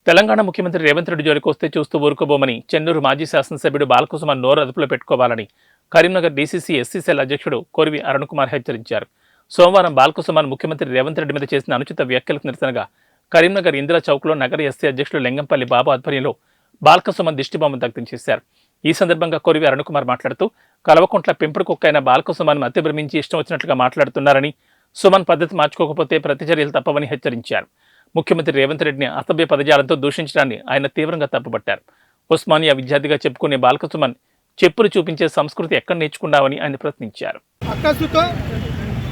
తెలంగాణ ముఖ్యమంత్రి రేవంత్ రెడ్డి జోలికి వస్తే చూస్తూ ఊరుకోబోమని చెన్నూరు మాజీ శాసనసభ్యుడు బాలకుసుమన్ నోరు అదుపులో పెట్టుకోవాలని కరీంనగర్ డీసీసీ ఎస్సీ సెల్ అధ్యక్షుడు కొరివి అరుణ్ కుమార్ హెచ్చరించారు. సోమవారం బాలకుసుమన్ ముఖ్యమంత్రి రేవంత్ రెడ్డి మీద చేసిన అనుచిత వ్యాఖ్యలకు నిరసనగా కరీంనగర్ ఇందిరా చౌక్లో నగర ఎస్సీ అధ్యక్షుడు లింగంపల్లి బాబు ఆధ్వర్యంలో బాలకుసుమన్ దిష్టిబొమ్మ దగ్ధం చేశారు. ఈ సందర్భంగా కొరివి అరుణ్ కుమార్ మాట్లాడుతూ కల్వకుంట్ల పెంపుడు కుక్క అయిన బాలకుసుమన్ మతి భ్రమించి ఇష్టం వచ్చినట్లుగా మాట్లాడుతున్నారని, సుమన్ పద్ధతి మార్చుకోకపోతే ప్రతిచర్యలు తప్పవని హెచ్చరించారు. ముఖ్యమంత్రి రేవంత్ రెడ్డిని అసభ్య పదజాలంతో దూషించడాన్ని ఆయన తీవ్రంగా తప్పుపట్టారు. ఉస్మానియా విద్యార్థిగా చెప్పుకునే బాలకుసుమన్ చెప్పులు చూపించే సంస్కృతి ఎక్కడ నేర్చుకున్నావని ఆయన ప్రశ్నించారు. అక్కసుతో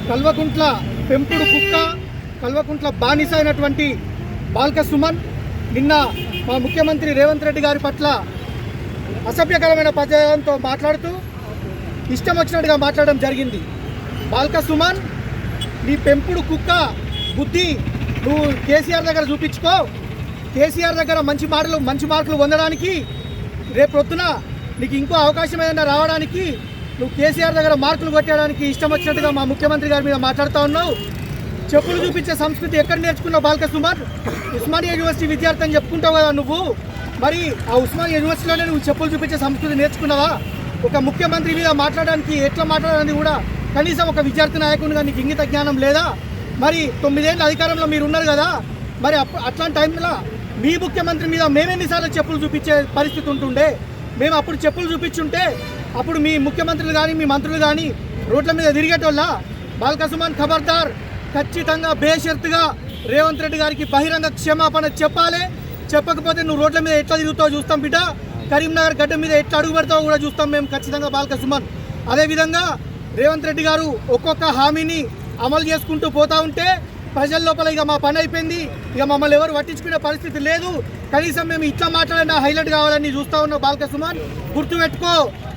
కల్వకుంట్ల పెంపుడు కుక్క, కల్వకుంట్ల బానిస అయినటువంటి బాలకుసుమన్ నిన్న మా ముఖ్యమంత్రి రేవంత్ రెడ్డి గారి పట్ల అసభ్యకరమైన పదజాలంతో మాట్లాడుతూ ఇష్టం వచ్చినట్టుగా మాట్లాడడం జరిగింది. బాలకుసుమన్, నీ పెంపుడు కుక్క బుద్ధి నువ్వు కేసీఆర్ దగ్గర చూపించుకో. కేసీఆర్ దగ్గర మంచి మార్కులు పొందడానికి రేపు పొద్దున నీకు ఇంకో అవకాశం ఏదైనా రావడానికి నువ్వు కేసీఆర్ దగ్గర మార్కులు కొట్టడానికి ఇష్టం వచ్చినట్టుగా మా ముఖ్యమంత్రి గారి మీద మాట్లాడుతూ ఉన్నావు. చెప్పులు చూపించే సంస్కృతి ఎక్కడ నేర్చుకున్నావు బాలకుసుమన్? ఉస్మానియా యూనివర్సిటీ విద్యార్థి అని చెప్పుకుంటావు కదా నువ్వు. మరి ఆ ఉస్మానియా యూనివర్సిటీలోనే నువ్వు చెప్పులు చూపించే సంస్కృతి నేర్చుకున్నావా? ఒక ముఖ్యమంత్రి మీద మాట్లాడడానికి ఎట్లా మాట్లాడాలని కూడా కనీసం ఒక విద్యార్థి నాయకునిగా నీకు ఇంగిత జ్ఞానం లేదా? మరి 9 ఏళ్ళ అధికారంలో మీరు ఉన్నారు కదా, మరి అట్లాంటి టైంలో మీ ముఖ్యమంత్రి మీద మేమెన్నిసార్లు చెప్పులు చూపించే పరిస్థితి ఉంటుండే? మేము అప్పుడు చెప్పులు చూపించుంటే అప్పుడు మీ ముఖ్యమంత్రులు కానీ మీ మంత్రులు కానీ రోడ్ల మీద తిరిగేటోళ్ళ? బాలకుసుమన్ ఖబర్దార్, ఖచ్చితంగా బేషరతుగా రేవంత్ రెడ్డి గారికి బహిరంగ క్షమాపణ చెప్పాలి. చెప్పకపోతే నువ్వు రోడ్ల మీద ఎట్లా తిరుగుతావు చూస్తాం బిడ్డ. కరీంనగర్ గడ్డ మీద ఎట్లా అడుగు పెడతావో కూడా చూస్తాం మేము ఖచ్చితంగా బాలకుసుమన్. అదేవిధంగా రేవంత్ రెడ్డి గారు ఒక్కొక్క హామీని అమలు చేసుకుంటూ పోతా ఉంటే ప్రజల లోపల ఇక మా పని అయిపోయింది, ఇక మమ్మల్ని ఎవరు పట్టించుకునే పరిస్థితి లేదు, కనీసం మేము ఇట్లా మాట్లాడినా హైలైట్ కావాలని చూస్తూ ఉన్నావు బాలకుసుమన్. గుర్తుపెట్టుకో,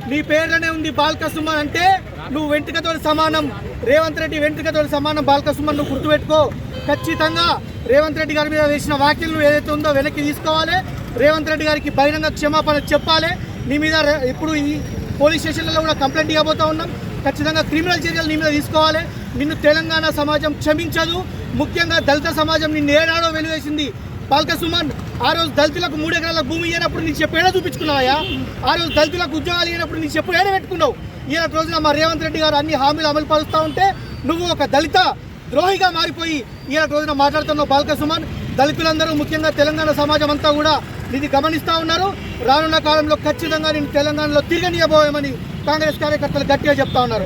నీ పేర్లోనే ఉంది బాలకుసుమన్ అంటే నువ్వు వెంట్రుకతో సమానం. రేవంత్ రెడ్డి వెంట్రుకతో సమానం బాలకుసుమన్, నువ్వు గుర్తుపెట్టుకో. ఖచ్చితంగా రేవంత్ రెడ్డి గారి మీద వేసిన వ్యాఖ్యలు ఏదైతే ఉందో వెనక్కి తీసుకోవాలి. రేవంత్ రెడ్డి గారికి బహిరంగ క్షమాపణ చెప్పాలి. నీ మీద ఇప్పుడు ఈ పోలీస్ స్టేషన్లలో కూడా కంప్లైంట్ ఇవ్వబోతూ ఉన్నాం. ఖచ్చితంగా క్రిమినల్ చర్యలు నీ మీద తీసుకోవాలి. నిన్ను తెలంగాణ సమాజం క్షమించదు. ముఖ్యంగా దళిత సమాజం నిన్ను ఏడాడో వెలివేసింది బాలకుసుమన్. ఆ రోజు దళితులకు 3 ఎకరాల భూమి ఇవ్వనప్పుడు నీ చెప్పు ఏడా చూపించుకున్నావా? ఆ రోజు దళితులకు ఉద్యోగాలు ఇవ్వనప్పుడు నీ చెప్పు ఏడా పెట్టుకున్నావు? ఈయన రోజున మా రేవంత్ రెడ్డి గారు అన్ని హామీలు అమలు పరుస్తూ ఉంటే నువ్వు ఒక దళిత ద్రోహిగా మారిపోయి ఈయన రోజున మాట్లాడుతున్నావు బాలకుసుమన్. దళితులందరూ ముఖ్యంగా తెలంగాణ సమాజం అంతా కూడా ఇది గమనిస్తూ ఉన్నారు. రానున్న కాలంలో ఖచ్చితంగా నేను తెలంగాణలో తిరగనియబోయమని కాంగ్రెస్ కార్యకర్తలు గట్టిగా చెప్తా ఉన్నారు.